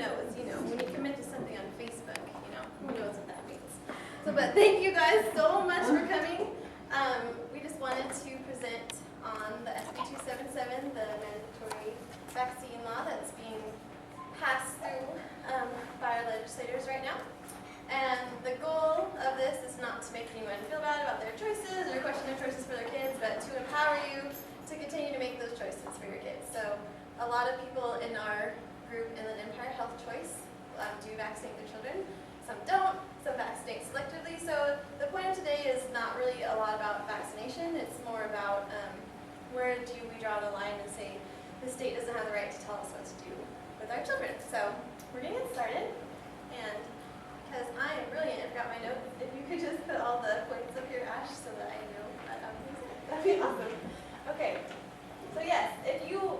knows, when you commit to something on Facebook, who knows what that means. So, but thank you guys so much for coming. We just wanted to present on the SB277, the mandatory vaccine law that's being passed through by our legislators right now. And the goal of this is not to make anyone feel bad about their choices or question their choices for their kids, but to empower you to continue to make those choices for your kids. So a lot of people in our group in the Empire Health Choice do vaccinate their children. Some don't, some vaccinate selectively. So the point of today is not really a lot about vaccination. It's more about where do we draw the line and say the state doesn't have the right to tell us what to do with our children. So we're going to get started. And because I am brilliant and forgot my notes, if you could just put all the points up here, Ash, so that I know that I'm using it. That'd be awesome. Okay. So yes, if you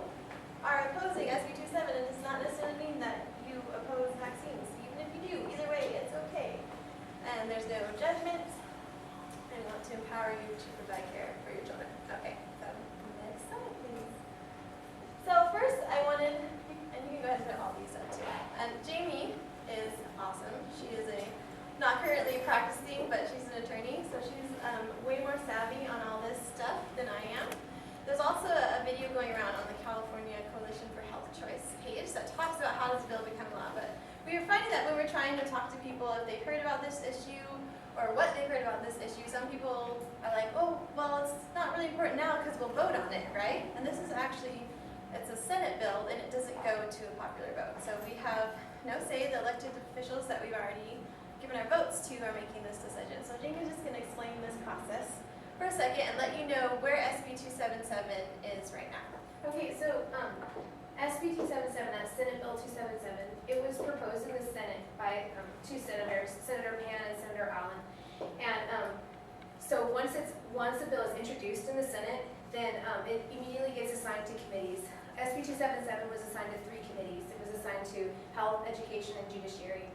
are opposing SB27, it does not necessarily mean that you oppose vaccines. Even if you do, either way, it's okay. And there's no judgment. I want to empower you to provide care for your children. Okay, so next slide, please. So first, I wanted, and you can go ahead and put all these up too. And Jamie is awesome. She is not currently practicing, but she's an attorney, so she's way more savvy on all this stuff than I am. There's also a video going around on the California Coalition for Health Choice page that talks about how this bill become law, but we are finding that when we're trying to talk to people if they've heard about this issue or what they've heard about this issue, some people are like, oh, well, it's not really important now because we'll vote on it, right? And this is actually, it's a Senate bill and it doesn't go to a popular vote. So we have no say. The elected officials that we've already given our votes to are making this decision. So Jane's just going to explain this process for a second and let you know where SB277 is right now. Okay, so SB277, that's Senate Bill 277, it was proposed in the Senate by two senators, Senator Pan and Senator Allen. And so once the bill is introduced in the Senate, then it immediately gets assigned to committees. SB277 was assigned to 3 committees. It was assigned to Health, Education, and Judiciary.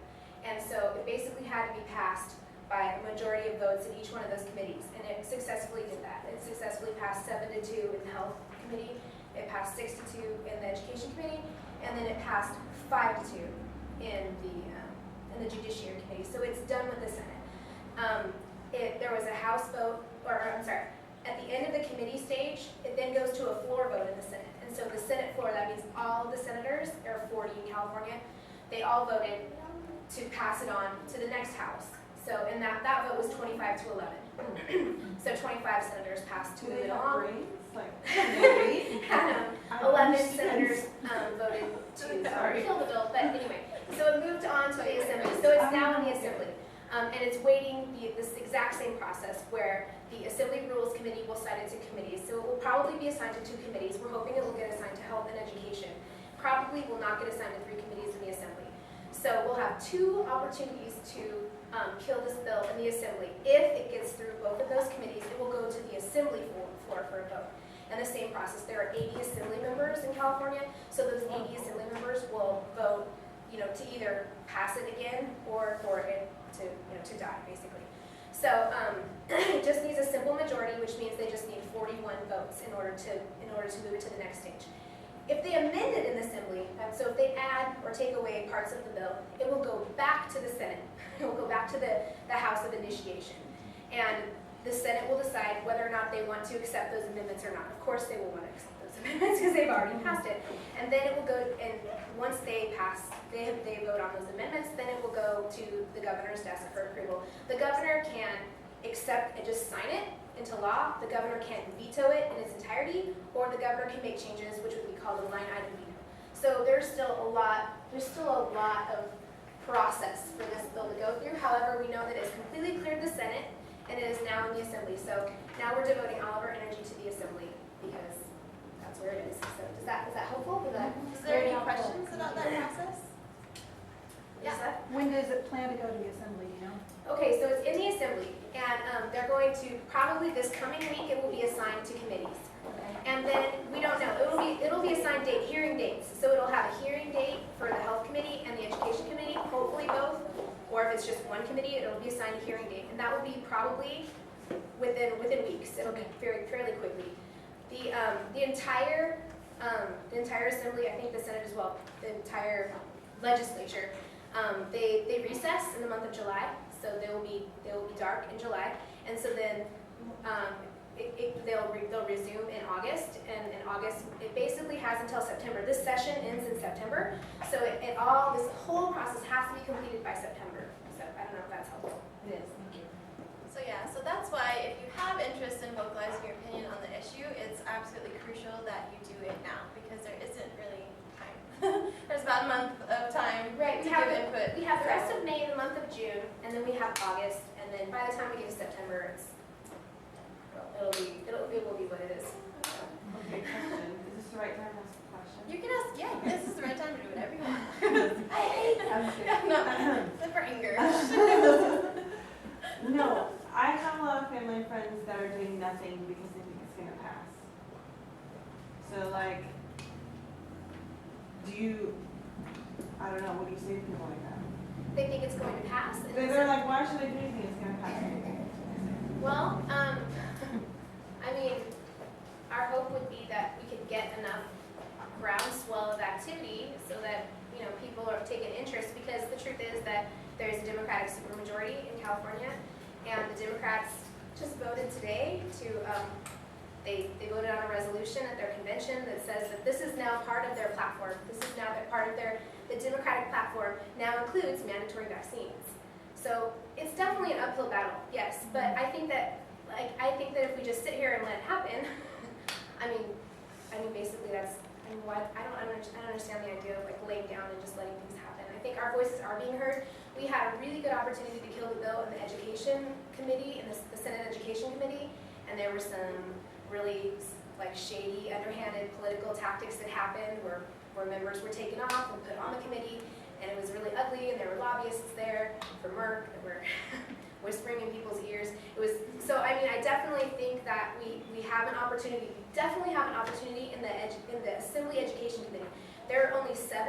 And so it basically had to be passed by a majority of votes in each one of those committees. And it successfully did that. It successfully passed 7-2 in the Health Committee. It passed 6-2 in the Education Committee. And then it passed 5-2 in the Judiciary Committee. So it's done with the Senate. There was a House vote, at the end of the committee stage, it then goes to a floor vote in the Senate. And so the Senate floor, that means all of the senators, there are 40 in California, they all voted to pass it on to the next House. So, and that vote was 25-11. So 25 senators passed to move it along. And 11 senators voted to kill the bill. But anyway, so it moved on to the Assembly. So it's now in the Assembly. And it's waiting this exact same process where the Assembly Rules Committee will assign it to committees. So it will probably be assigned to 2 committees. We're hoping it will get assigned to Health and Education. Probably will not get assigned to 3 committees in the Assembly. So we'll have 2 opportunities to kill this bill in the Assembly. If it gets through both of those committees, it will go to the Assembly floor for a vote. And the same process. There are 80 Assembly members in California, so those 80 Assembly members will vote, to either pass it again or for it to die, basically. So it just needs a simple majority, which means they just need 41 votes in order to move it to the next stage. If they amend it in the Assembly, so if they add or take away parts of the bill, it will go back to the Senate. It will go back to the House of Initiation. And the Senate will decide whether or not they want to accept those amendments or not. Of course they will want to accept those amendments because they've already passed it. And then it will go, and once they pass, they vote on those amendments, then it will go to the governor's desk for approval. The governor can accept and just sign it into law. The governor can veto it in its entirety, or the governor can make changes, which would be called a line item veto. So there's still a lot of process for this bill to go through. However, we know that it's completely cleared the Senate, and it is now in the Assembly. So now we're devoting all of our energy to the Assembly because that's where it is. So is that helpful? Is there any questions about that process? Yeah. When does it plan to go to the Assembly, Okay, so it's in the Assembly, and they're going to, probably this coming week, it will be assigned to committees. Okay. And then, we don't know, it'll be assigned hearing dates. So it'll have a hearing date for the Health Committee and the Education Committee, hopefully both. Or if it's just one committee, it'll be assigned a hearing date. And that will be probably within weeks. It'll be fairly quickly. The entire Assembly, I think the Senate as well, the entire legislature. They recess in the month of July, so they will be dark in July, and so then they'll resume in August, and in August it basically has until September. This session ends in September, so this whole process has to be completed by September. So I don't know if that's helpful. It is, thank you. So yeah, so that's why if you have interest in vocalizing your opinion on the issue, it's absolutely crucial that you do it now, because there isn't really time. There's about a month of time Right, to give input. We have the rest of May, the month of June, and then we have August, and then by the time we get to September, it will be what it is. Okay, question. Is this the right time to ask a question? You can ask, yeah, this is the right time to do whatever you want. I'm No, except for anger. No, I have a lot of family and friends that are doing nothing because they think it's gonna pass. So like, I don't know, what do you say to people like that? They think it's going to pass. And They're like, why should I do anything? It's gonna pass. well, I mean, our hope would be that we could get enough groundswell of activity so that, people are taking interest, because the truth is that there's a Democratic supermajority in California, and the Democrats just voted today to, they voted on a resolution at their convention that says that this is now part of their platform. This is now part of the Democratic platform now includes mandatory vaccines. So it's definitely an uphill battle, yes, but I think that if we just sit here and let it happen, I mean, basically I don't understand the idea of like laying down and just letting things happen. I think our voices are being heard. We had a really good opportunity to kill the bill in the Education Committee, in the Senate Education Committee, and there were some really like shady, underhanded political tactics that happened where members were taken off and put on the committee, and it was really ugly, and there were lobbyists there for Merck that were whispering in people's ears. So I mean, I definitely think that we have an opportunity. We definitely have an opportunity in the Assembly Education Committee. There are only 7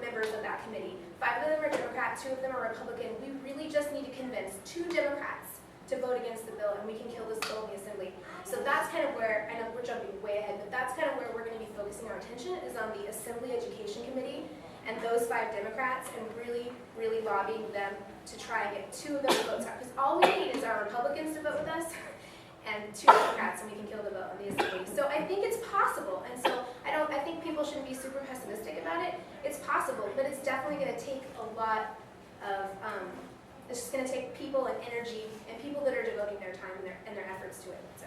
members of that committee. 5 of them are Democrat, 2 of them are Republican. We really just need to convince 2 Democrats to vote against the bill, and we can kill this bill in the Assembly. So that's kind of where, I know we're jumping way ahead, but that's kind of where we're going to be focusing our attention, is on the Assembly Education Committee and those 5 Democrats, and really, really lobbying them to try and get 2 of those votes out. Because all we need is our Republicans to vote with us and 2 Democrats, and we can kill the vote in the Assembly. So I think it's possible, and so I think people shouldn't be super pessimistic about it. It's possible, but it's definitely going to take a lot of, it's just going to take people and energy and people that are devoting their time and their efforts to it. So.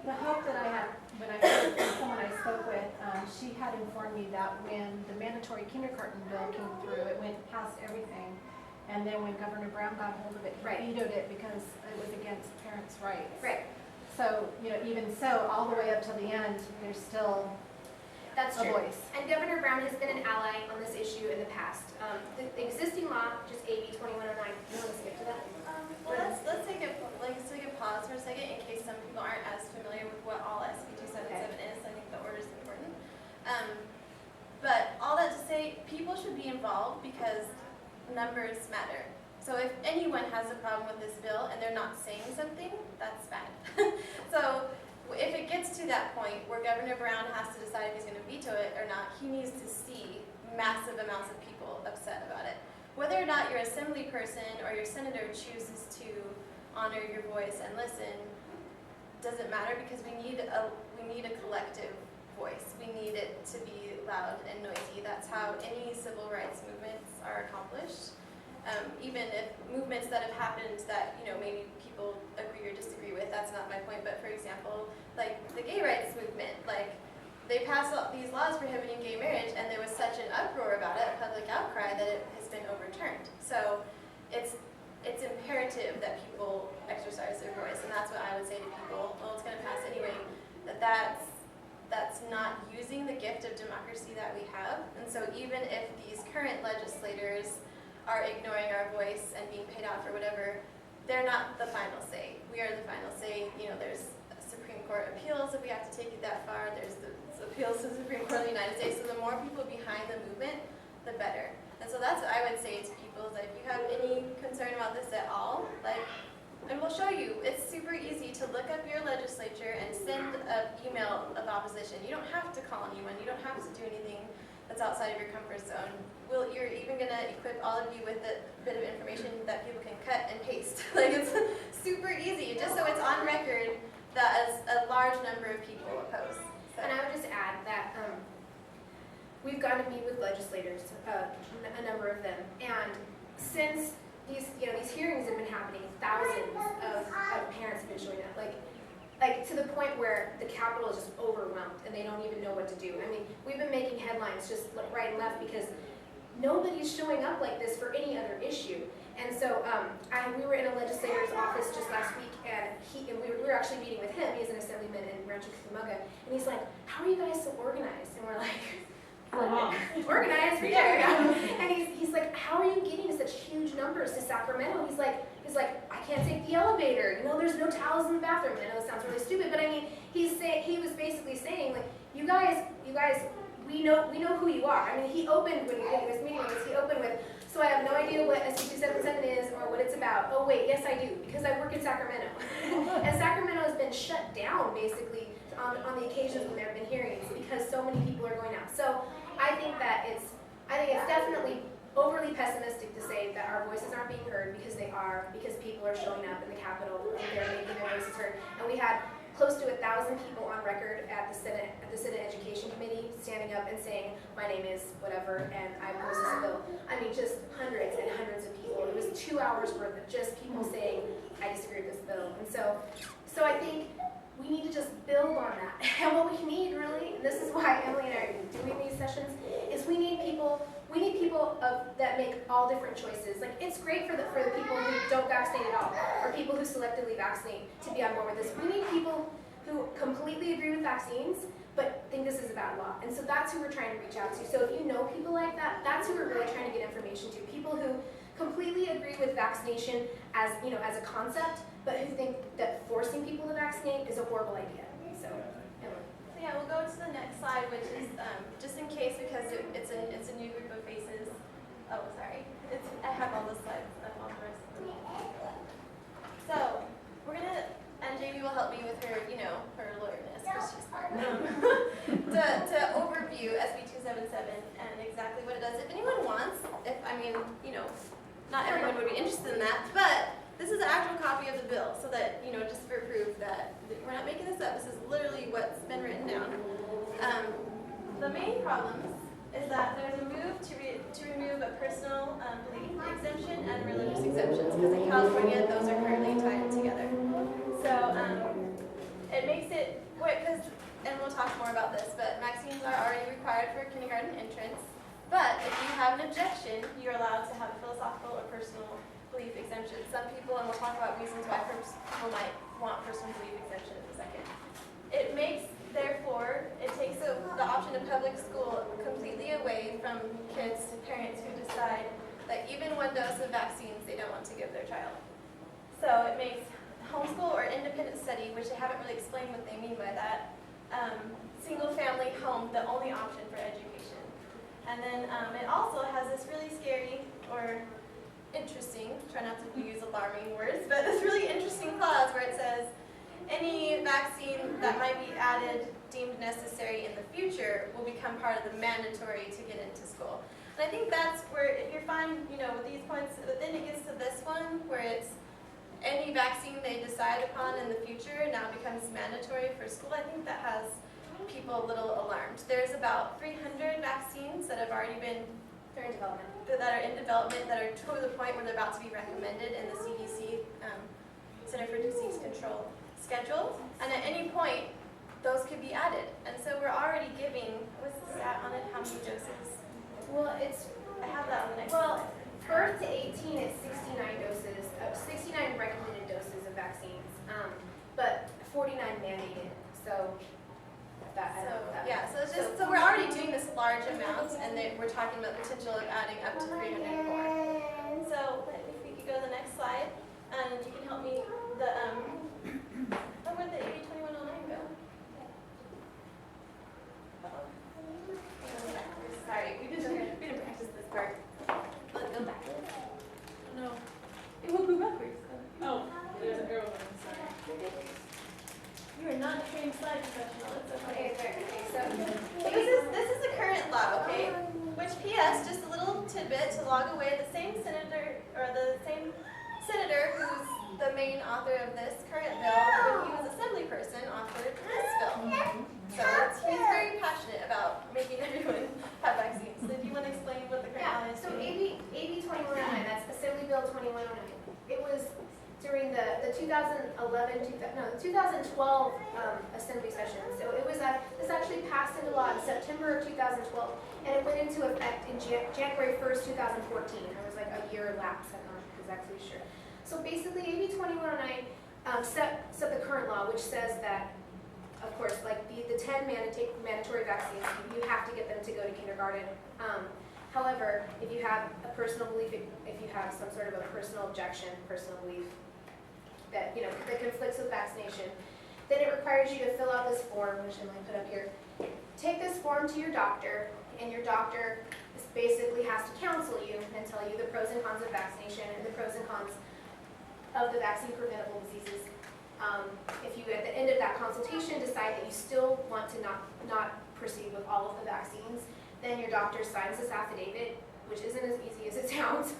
The hope that I had, when I heard from someone I spoke with, she had informed me that when the mandatory kindergarten bill came through, it went past everything. And then when Governor Brown got hold of it, he vetoed it because it was against parents' rights. Right. So, even so, all the way up till the end, there's still That's a true. voice. And Governor Brown has been an ally on this issue in the past. The existing law, which is AB 2109, you want to skip to that? Well, let's take a pause for a second in case some people aren't as familiar with what all SB277 is. I think the order is important. But all that to say, people should be involved because numbers matter. So if anyone has a problem with this bill and they're not saying something, that's bad. So if it gets to that point where Governor Brown has to decide if he's going to veto it or not, he needs to see massive amounts of people upset about it. Whether or not your assembly person or your senator chooses to honor your voice and listen doesn't matter, because we need a collective voice. We need it to be loud and noisy. That's how any civil rights movements are accomplished. Even if movements that have happened that maybe people agree or disagree with, that's not my point. But for example, like the gay rights movement, like they passed all these laws prohibiting gay marriage, and there was such an uproar about it, a public outcry, that it has been overturned. So it's imperative that people exercise their voice, and that's what I would say to people. Well, it's going to pass anyway. That's not using the gift of democracy that we have. And so even if these current legislators are ignoring our voice and being paid off or whatever, they're not the final say. We are the final say. There's Supreme Court appeals if we have to take it that far. There's the appeals to the Supreme Court of the United States. So the more people behind the movement, the better. And so that's what I would say to people, is that if you have any concern about this at all, and we'll show you, it's super easy to look up your legislature and send an email of opposition. You don't have to call anyone. You don't have to do anything that's outside of your comfort zone. Your equip all of you with a bit of information that people can cut and paste. Like, it's super easy, just so it's on record that as a large number of people oppose. So. And I would just add that we've gone to meet with legislators, a number of them, and since these hearings have been happening, thousands of parents have been showing up, like to the point where the Capitol is just overwhelmed and they don't even know what to do. I mean, we've been making headlines just right and left because nobody's showing up like this for any other issue. And so we were in a legislator's office just last week, and we were actually meeting with him. He's an assemblyman in Rancho Cucamonga, and he's like, "How are you guys so organized?" And we're like, "Organized, for sure." And he's like, "How are you getting such huge numbers to Sacramento?" He's like, "I can't take the elevator. You know, there's no towels in the bathroom." I know it sounds really stupid, but I mean, he was basically saying, like, you guys, we know who you are. I mean, he opened when he was meeting with us. He opened with, "So I have no idea what SB277 is or what it's about." "Oh wait, yes I do, because I work in Sacramento." And Sacramento has been shut down basically on the occasions when there have been hearings because so many people are going out. So I think it's definitely overly pessimistic to say that our voices aren't being heard, because they are, because people are showing up in the Capitol and they're making their voices heard. And we had close to 1,000 people on record at the Senate Education Committee standing up and saying, "My name is whatever, and I oppose this bill." I mean, just hundreds and hundreds of people. It was 2 hours worth of just people saying, "I disagree with this bill." And so I think we need to just build on that. And what we need really, and this is why Emily and I are doing these sessions, is we need people that make all different choices. Like, it's great for the people who don't vaccinate at all, or people who selectively vaccinate, to be on board with this. We need people who completely agree with vaccines, but think this is a bad law. And so that's who we're trying to reach out to. So if you know people like that, that's who we're really trying to get information to. People who completely agree with vaccination as a concept, but who think that forcing people to vaccinate is a horrible idea. So, Emily. So yeah, we'll go to the next slide, which is just in case, because it's a new group of faces. Oh, sorry. I have all the slides up on the rest of them. So we're gonna, and Jamie will help me with her, her lawyerness, because she's smart. To overview SB277 and exactly what it does. If anyone wants, not everyone would be interested in that, but this is an actual copy of the bill, so that, just for proof that we're not making this up, this is literally what's been written down. The main problems is that there's a move to remove a personal belief exemption and religious exemptions, because in California, those are currently tied together. So it makes it, and we'll talk more about this, but vaccines are already required for kindergarten entrance, but if you have an objection, you're allowed to have a philosophical or personal belief exemption. Some people, and we'll talk about reasons why people might want personal belief exemption in a second. It takes the option of public school completely away from kids to parents who decide that even one dose of vaccines they don't want to give their child. So it makes homeschool or independent study, which they haven't really explained what they mean by that, single-family home the only option for education. And then it also has this really scary or interesting, try not to use alarming words, but this really interesting clause where it says, any vaccine that might be deemed necessary in the future will become part of the mandatory to get into school. And I think that's where, if you're fine, with these points, but then it gets to this one where it's any vaccine they decide upon in the future now becomes mandatory for school. I think that has people a little alarmed. There's about 300 vaccines that have already been They're in development. that are in development, that are to the point where they're about to be recommended in the CDC, Center for Disease Control schedule. And at any point, those could be added. And so we're already giving, what's the stat on it, how many doses? Well, I have that on the next well, slide. birth to 18 is 69 recommended doses of vaccines, but 49 mandated. So So we're already doing this large amount, and we're talking about the potential of adding up to 300 more. So if we could go to the next slide, and you can help me, where'd the AB 2109 go? Sorry, we didn't practice this part. Let's go back. No. It won't go backwards. Oh, there's an arrow button, sorry. You are not a trained slide professional. It's okay. Okay, so This is the current law, okay? Which, P.S., just a little tidbit to log away the same senator, who's the main author of this current bill, when he was assembly person, authored this bill. So he's very passionate about making everyone have vaccines. So do you want to explain what the current law is? So AB 2109, that's Assembly Bill 2109. It was during the 2012 Assembly session. So it was this actually passed into law in September of 2012, and it went into effect in January 1st, 2014. There was like a year lapse, I'm not exactly sure. So basically, AB 2109 set the current law, which says that, of course, like the 10 mandatory vaccines, you have to get them to go to kindergarten. However, if you have a personal belief, if you have some sort of a personal objection, personal belief that that conflicts with vaccination, then it requires you to fill out this form, which I might put up here. Take this form to your doctor, and your doctor basically has to counsel you and tell you the pros and cons of vaccination and the pros and cons of the vaccine preventable diseases. If you, at the end of that consultation, decide that you still want to not proceed with all of the vaccines, then your doctor signs this affidavit, which isn't as easy as it sounds.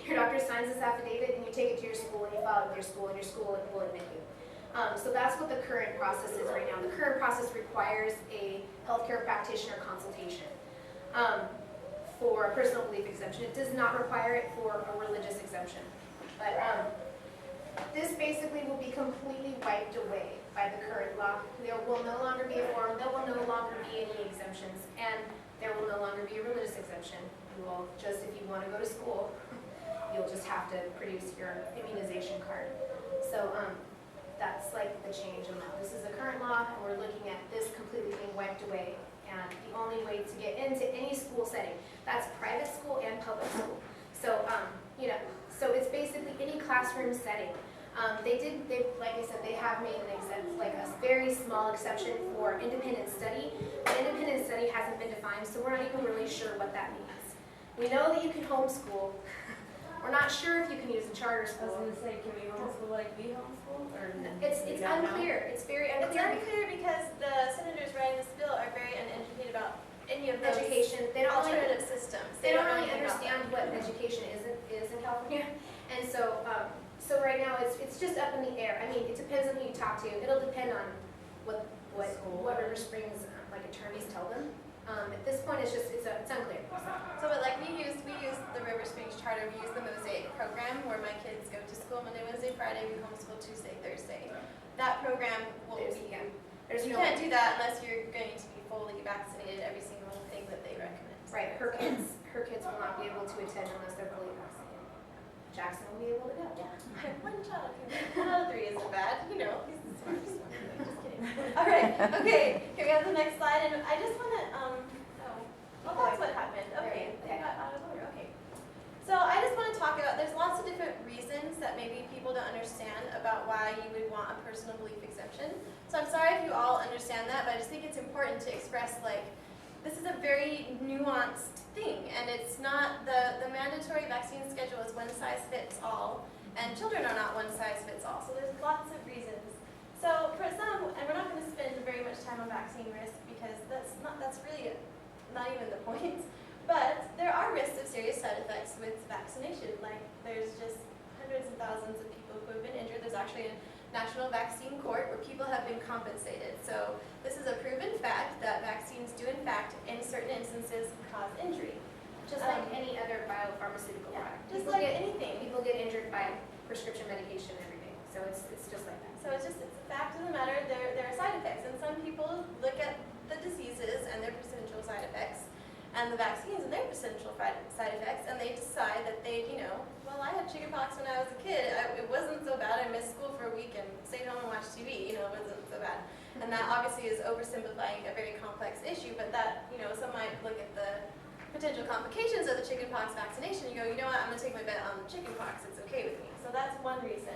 Your doctor signs this affidavit, and you take it to your school, and you file it with your school, and your school will admit you. So that's what the current process is right now. The current process requires a healthcare practitioner consultation for a personal belief exemption. It does not require it for a religious exemption. But this basically will be completely wiped away by the current law. There will no longer be a form, there will no longer be any exemptions, and there will no longer be a religious exemption. You will just, if you want to go to school, you'll just have to produce your immunization card. So that's like the change in law. This is the current law, and we're looking at this completely being wiped away. And the only way to get into any school setting, that's private school and public school. So, so it's basically any classroom setting. Like I said, they have made an exception, like a very small exception for independent study. But independent study hasn't been defined, so we're not even really sure what that means. We know that you can homeschool. We're not sure if you can use a charter I was school. gonna say, can we homeschool like we homeschool, or? It's unclear. It's very It's unclear. unclear because the senators writing this bill are very uneducated about any of those Education. They don't really alternative systems. They don't know really anything about understand them. what education is in California, and so right now it's just up in the air. I mean, it depends on who you talk to. It'll depend on what River Springs like attorneys tell them. At this point, it's unclear. So, but like we use the River Springs Charter. We use the Mosaic program where my kids go to school Monday, Wednesday, Friday. We homeschool Tuesday, Thursday. That program will be. You can't do that unless you're going to be fully vaccinated. Every single thing that they recommend. Right. Her kids will not be able to attend unless they're fully vaccinated. Jackson will be able to go. Yeah. One child can go. 1 out of 3 isn't bad. He's the smartest one. Just kidding. All right. Okay. Here we have the next slide, and I just want to. Well, that's what happened. Okay. They got out of order. Okay. So I just want to talk about. There's lots of different reasons that maybe people don't understand about why you would want a personal belief exemption. So I'm sorry if you all understand that, but I just think it's important to express this is a very nuanced thing, and it's not the mandatory vaccine schedule is one size fits all, and children are not one size fits all. So there's lots of reasons. So for some, and we're not going to spend very much time on vaccine risk because that's really not even the point. But there are risks of serious side effects with vaccination. Like there's just hundreds and thousands of people who have been injured. There's actually a national vaccine court where people have been compensated. So this is a proven fact that vaccines do in fact, in certain instances, cause injury. Just like any other biopharmaceutical product. Just like anything. People get injured by prescription medication every day. So it's just like that. So it's a fact of the matter. There are side effects, and some people look at the diseases and their potential side effects, and the vaccines and their potential side effects, and they decide that well, I had chickenpox when I was a kid. It wasn't so bad. I missed school for a week and stayed home and watched TV. It wasn't so bad. And that obviously is oversimplifying a very complex issue, but that, some might look at the potential complications of the chickenpox vaccination. You go, you know what, I'm going to take my bet on chickenpox. It's okay with me. So that's one reason.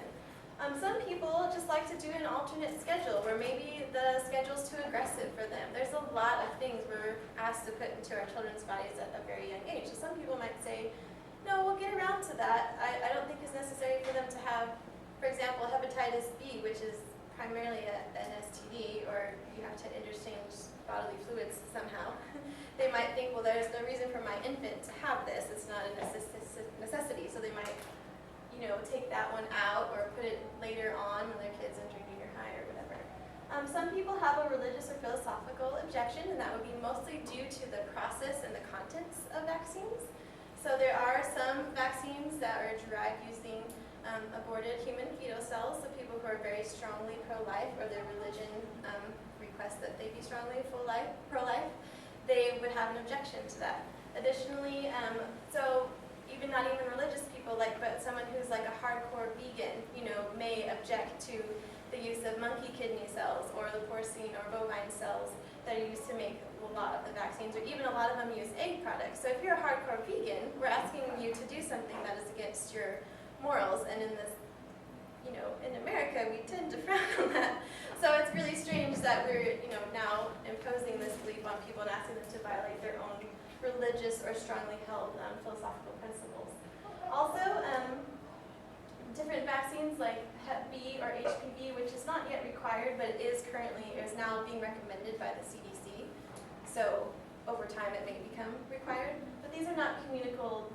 Some people just like to do an alternate schedule where maybe the schedule's too aggressive for them. There's a lot of things we're asked to put into our children's bodies at a very young age. So some people might say, no, we'll get around to that. I don't think it's necessary for them to have, for example, hepatitis B, which is primarily an STD, or you have to interchange bodily fluids somehow. They might think, well, there's no reason for my infant to have this. It's not a take that one out or put it later on when their kids enter junior high or whatever. Some people have a religious or philosophical objection, and that would be mostly due to the process and the contents of vaccines. So there are some vaccines that are derived using aborted human fetal cells, so people who are very strongly pro-life or their religion requests that they be strongly pro-life, they would have an objection to that. Additionally, so even not even religious people, but someone who's like a hardcore vegan, may object to the use of monkey kidney cells or the porcine or bovine cells that are used to make a lot of the vaccines, or even a lot of them use egg products. So if you're a hardcore vegan, we're asking you to do something that is against your morals, and in this, in America, we tend to frown on that. So it's really strange that we're, now imposing this belief on people and asking them to violate their own religious or strongly held philosophical principles. Also, different vaccines like Hep B or HPV, which is not yet required, but is now being recommended by the CDC. So over time it may become required, but these are not communicable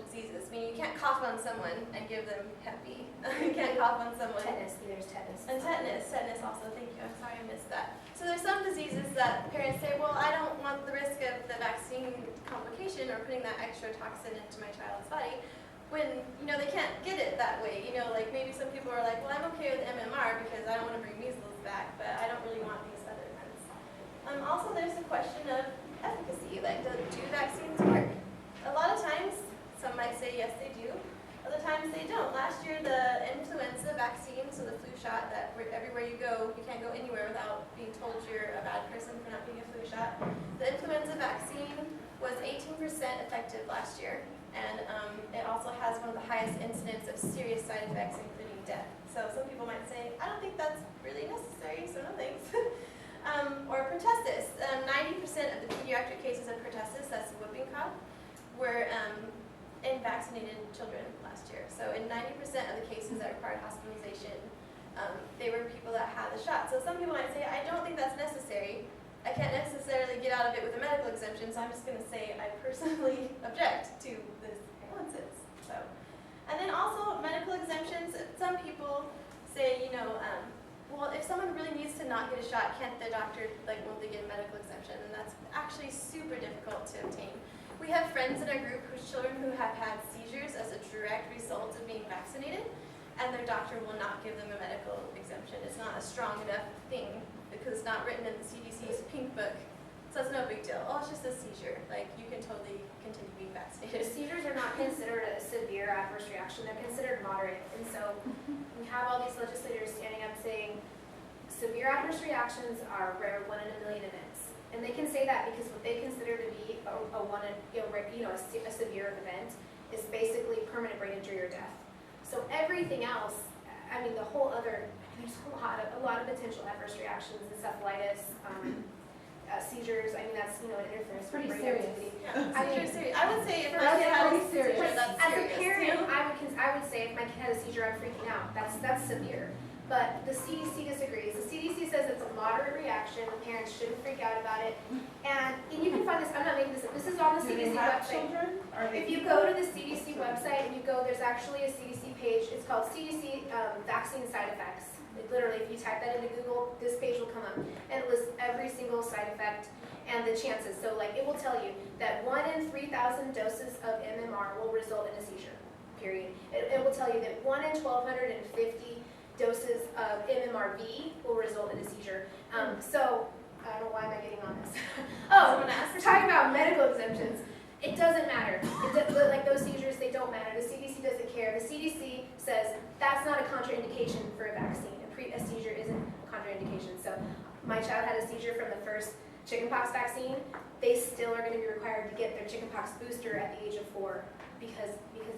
diseases. I mean, you can't cough on someone and give them Hep B. You can't cough on someone. Tetanus, there's tetanus. And tetanus also, thank you. I'm sorry I missed that. So there's some diseases that parents say, well, I don't want the risk of the vaccine complication or putting that extra toxin into my child's body, when, they can't get it that way. Like maybe some people are like, well, I'm okay with MMR because I don't want to bring measles back, but I don't really want these other ones. Also, there's the question of efficacy, like do vaccines work? A lot of times, some might say yes, they do. Other times they don't. Last year, the influenza vaccine, so the flu shot, that everywhere you go, you can't go anywhere without being told you're a bad person for not being a flu shot. The influenza vaccine was 18% effective last year, and it also has one of the highest incidents of serious side effects, including death. So some people might say, I don't think that's really necessary, so no thanks. Or pertussis. 90% of the pediatric cases of pertussis, that's whooping cough, were in vaccinated children last year. So in 90% of the cases that required hospitalization, they were people that had the shot. So some people might say, I don't think that's necessary. I can't necessarily get out of it with a medical exemption, so I'm just going to say I personally object to this nonsense. So, and then also medical exemptions. Some people say, well, if someone really needs to not get a shot, can't the doctor, won't they get a medical exemption? And that's actually super difficult to obtain. We have friends in our group whose children who have had seizures as a direct result of being vaccinated, and their doctor will not give them a medical exemption. It's not a strong enough thing because it's not written in the CDC's pink book. So it's no big deal. Oh, it's just a seizure. You can totally continue being vaccinated. Seizures are not considered a severe adverse reaction. They're considered moderate. And so we have all these legislators standing up saying severe adverse reactions are rare, 1 in a million events. And they can say that because what they consider to be a severe event is basically permanent brain injury or death. So everything else, there's a lot of potential adverse reactions, encephalitis, seizures. That's an interference with Pretty brain serious. activity. Seizure serious. I would say if For my us, kid had a pretty serious. seizure, that's As a serious. parent, I would say if my kid had a seizure, I'm freaking out. That's severe. But the CDC disagrees. The CDC says it's a moderate reaction. The parents shouldn't freak out about it. And you can find this, I'm not making this up. This is on the Do they CDC have website. children? Are they If you go to the CDC website and you go, there's actually a CDC page. It's called CDC Vaccine Side Effects. Literally, if you type that into Google, this page will come up. And it lists every single side effect and the chances. So it will tell you that 1 in 3,000 doses of MMR will result in a seizure, period. It will tell you that 1 in 1,250 doses of MMRV will result in a seizure. So, I don't know, why am I getting on this? We're talking about medical exemptions. It doesn't matter. Those seizures, they don't matter. The CDC doesn't care. The CDC says that's not a contraindication for a vaccine. A seizure isn't a contraindication. So, my child had a seizure from the first chickenpox vaccine. They still are going to be required to get their chickenpox booster at the age of 4 because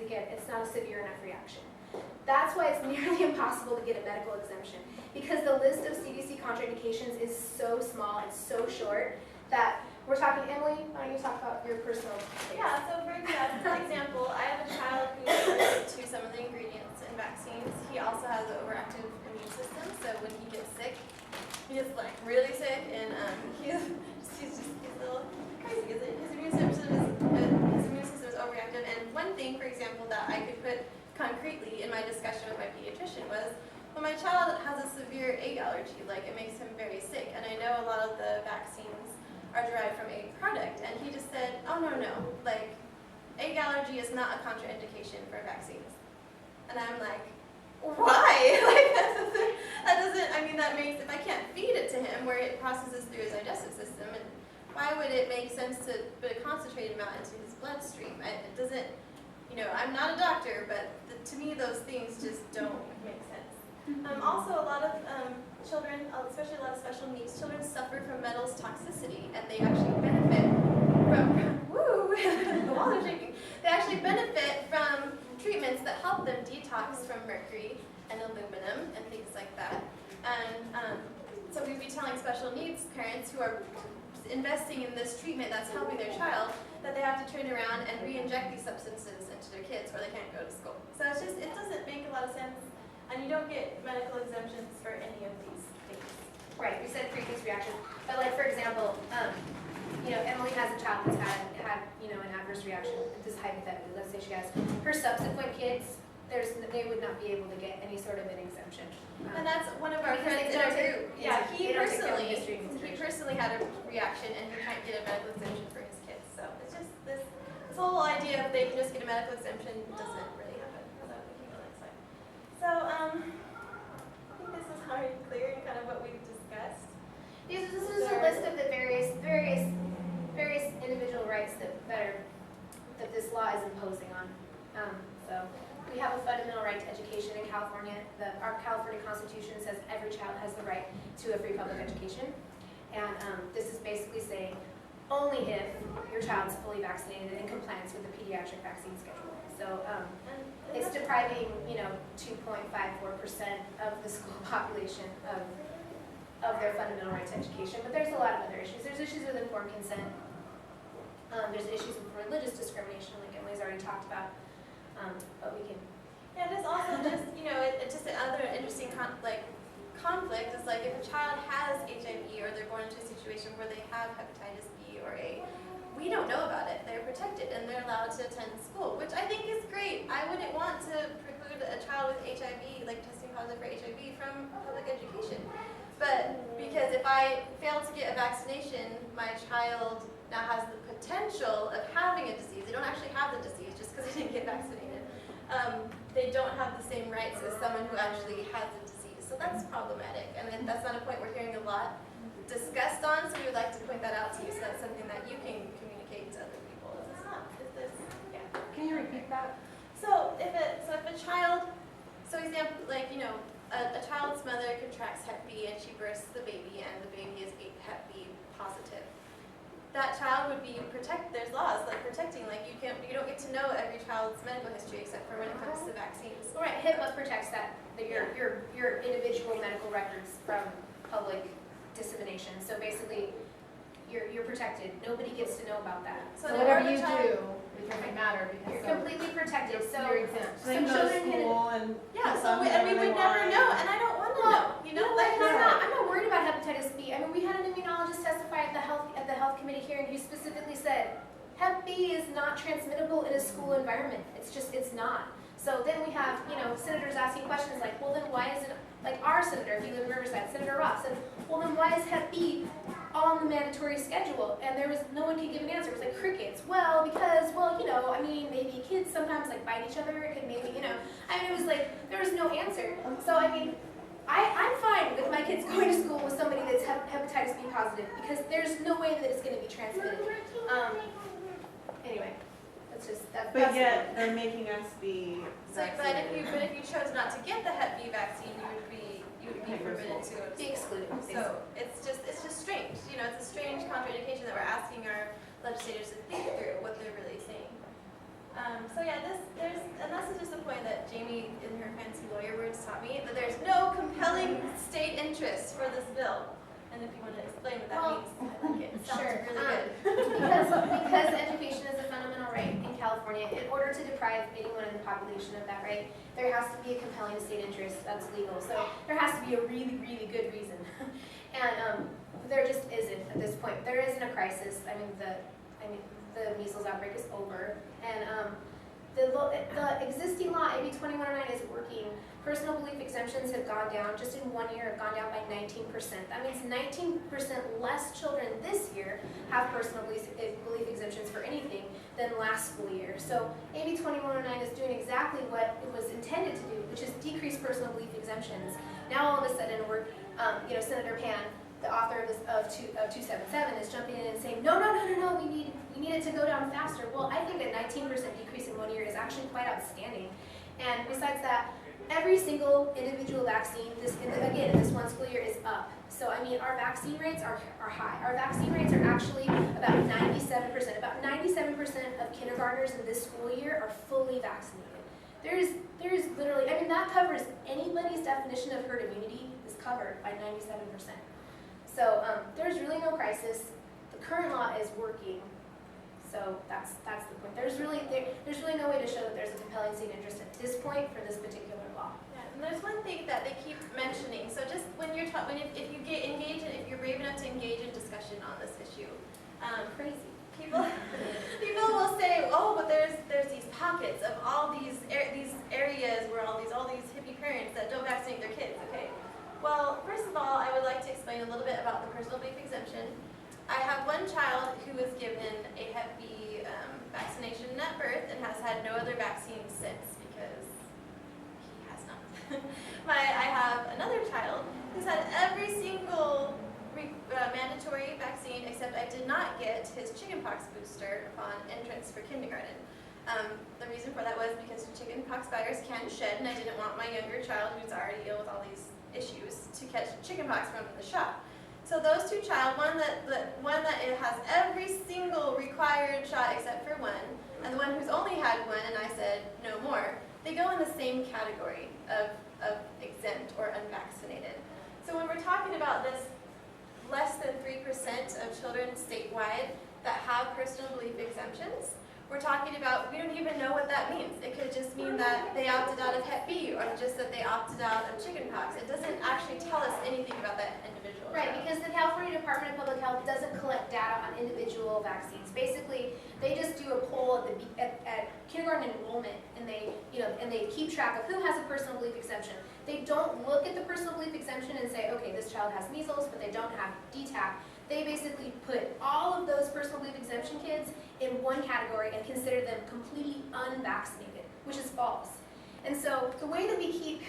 again, it's not a severe enough reaction. That's why it's nearly impossible to get a medical exemption, because the list of CDC contraindications is so small and so short that we're talking, Emily, why don't you talk about your personal case? Yeah, so for example, I have a child who is allergic to some of the ingredients in vaccines. He also has an overactive immune system, so when he gets sick, he gets really sick, and he's a little crazy because his immune system is overactive. And one thing, for example, that I could put concretely in my discussion with my pediatrician was, well, my child has a severe egg allergy, like it makes him very sick, and I know a lot of the vaccines are derived from egg product, and he just said, oh no, like egg allergy is not a contraindication for vaccines. And I'm like, why? Like that doesn't, I mean that makes, if I can't feed it to him where it processes through his digestive system, and why would it make sense to put a concentrated amount into his bloodstream? It doesn't, you know, I'm not a doctor, but to me those things just don't make sense. Also, a lot of children, especially a lot of special needs children, suffer from metals toxicity, and they actually benefit from, woo, the walls are shaking. They actually benefit from treatments that help them detox from mercury and aluminum and things like that. And so we'd be telling special needs parents who are investing in this treatment that's helping their child that they have to turn around and re-inject these substances into their kids or they can't go to school. So it's just, it doesn't make a lot of sense. And you don't get medical exemptions for any of these things. Right, we said previous reaction, but like for example, you know, Emily has a child that's had you know, an adverse reaction. This is hypothetically, let's say she has her subsequent kids. They would not be able to get any sort of an exemption. And that's one of our friends in our group. Yeah, he personally had a reaction and he can't get a medical exemption for his kids. So it's just this whole idea of they can just get a medical exemption doesn't really happen. So we can go next slide. So I think this is already clear in kind of what we've discussed. This is a list of the various individual rights that this law is imposing on. So we have a fundamental right to education in California. Our California Constitution says every child has the right to a free public education. And this is basically saying only if your child is fully vaccinated and in compliance with the pediatric vaccine schedule. So it's depriving, you know, 2.54% of the school population of their fundamental right to education. But there's a lot of other issues. There's issues with informed consent. There's issues with religious discrimination, like Emily's already talked about. But we can. Yeah, there's also just, you know, it's just another interesting conflict is like if a child has HIV or they're born into a situation where they have hepatitis B or A, we don't know about it. They're protected and they're allowed to attend school, which I think is great. I wouldn't want to preclude a child with HIV, like testing positive for HIV, from public education. But because if I fail to get a vaccination, my child now has the potential of having a disease. They don't actually have the disease just because they didn't get vaccinated. They don't have the same rights as someone who actually has the disease. So that's problematic. And then that's not a point we're hearing a lot discussed on, so we would like to point that out to you so that's something that you can communicate to other people. It's not, it's this, yeah. Can you repeat that? So if a child, so example, like, you know, a child's mother contracts Hep B and she births the baby and the baby is Hep B positive. That child would be protected. There's laws like protecting, like you don't get to know every child's medical history except for when it comes to vaccines. Right, HIPAA protects your individual medical records from public dissemination. So basically, you're protected. Nobody gets to know about that. So whatever you do, it doesn't matter because You're completely protected. So you're exempt. So they can go to school and we would never know, and I don't want to know. You know, like I'm not worried about hepatitis B. I mean, we had an immunologist testify at the health committee hearing who specifically said Hep B is not transmittable in a school environment. It's not. So then we have, you know, senators asking questions like, well, then why is it, like our senator, if you live in Riverside, Senator Ross said, well, then why is Hep B on the mandatory schedule? And no one could give an answer. It was like crickets. Well, because, you know, I mean, maybe kids sometimes like bite each other. It could maybe, you know, I mean, it was like, there was no answer. So, I mean, I'm fine with my kids going to school with somebody that's hepatitis B positive because there's no way that it's going to be transmitted. Anyway, that's But yet they're making us be vaccinated. But if you chose not to get the Hep B vaccine, you would be forbidden to go to be school. excluded. So it's just strange. You know, it's a strange contraindication that we're asking our legislators to think through what they're really saying. So yeah, this is just a point that Jamie, in her fancy lawyer words, taught me, that there's no compelling state interest for this bill. And if you want to explain what that means, I like it. It sounds really good. Because education is a fundamental right in California. In order to deprive anyone in the population of that right, there has to be a compelling state interest that's legal. So there has to be a really, really good reason. And there just isn't at this point. There isn't a crisis. I mean, the measles outbreak is over, and the the existing law, AB 2109, is working. Personal belief exemptions have gone down, just in 1 year, have gone down by 19%. That means 19% less children this year have personal belief exemptions for anything than last school year. So AB 2109 is doing exactly what it was intended to do, which is decrease personal belief exemptions. Now all of a sudden we're, Senator Pan, the author of 277, is jumping in and saying, no, we need it to go down faster. Well, I think a 19% decrease in 1 year is actually quite outstanding. And besides that, every single individual vaccine, in this one school year, is up. So, I mean, our vaccine rates are high. Our vaccine rates are actually about 97%. About 97% of kindergartners in this school year are fully vaccinated. There is literally, I mean, that covers anybody's definition of herd immunity is covered by 97%. So there's really no crisis. The current law is working. So that's the point. There's really no way to show that there's a compelling state interest at this point for this particular law. Yeah, and there's one thing that they keep mentioning. So just when you're if you get engaged, if you're brave enough to engage in discussion on this issue, Crazy. people will say, oh, but there's these pockets of all these areas where all these hippie parents that don't vaccinate their kids. Okay. Well, first of all, I would like to explain a little bit about the personal belief exemption. I have one child who was given a Hep B vaccination at birth and has had no other vaccine since because he has not. I have another child who's had every single mandatory vaccine except I did not get his chickenpox booster upon entrance for kindergarten. The reason for that was because the chickenpox virus can shed, and I didn't want my younger child, who's already ill with all these issues, to catch chickenpox from the shot. So those two child, one that it has every single required shot except for one, and the one who's only had one, and I said no more, they go in the same category of exempt or unvaccinated. So when we're talking about this less than 3% of children statewide that have personal belief exemptions, we're talking about, we don't even know what that means. It could just mean that they opted out of Hep B or just that they opted out of chickenpox. It doesn't actually tell us anything about that individual. Right, because the California Department of Public Health doesn't collect data on individual vaccines. Basically, they just do a poll at kindergarten enrollment, and they keep track of who has a personal belief exemption. They don't look at the personal belief exemption and say, okay, this child has measles, but they don't have DTaP. They basically put all of those personal belief exemption kids in one category and consider them completely unvaccinated, which is false. And so the way that we keep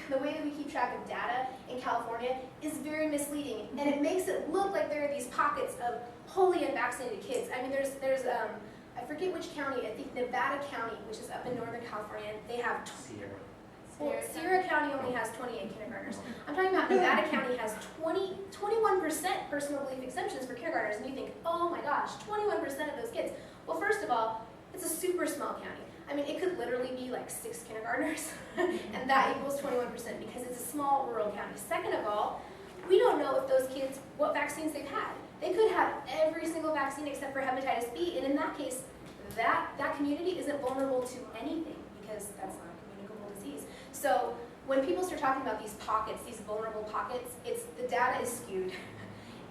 track of data in California is very misleading, and it makes it look like there are these pockets of wholly unvaccinated kids. I mean, there's I forget which county. I think Nevada County, which is up in Northern California. They have Sierra County only has 28 kindergartners. I'm talking about Nevada County has 21% personal belief exemptions for kindergartners, and you think, oh my gosh, 21% of those kids. Well, first of all, it's a super small county. I mean, it could literally be like 6 kindergartners, and that equals 21% because it's a small rural county. Second of all, we don't know if those kids, what vaccines they've had. They could have every single vaccine except for hepatitis B, and in that case, that community isn't vulnerable to anything because that's not a communicable disease. So when people start talking about these pockets, these vulnerable pockets, the data is skewed.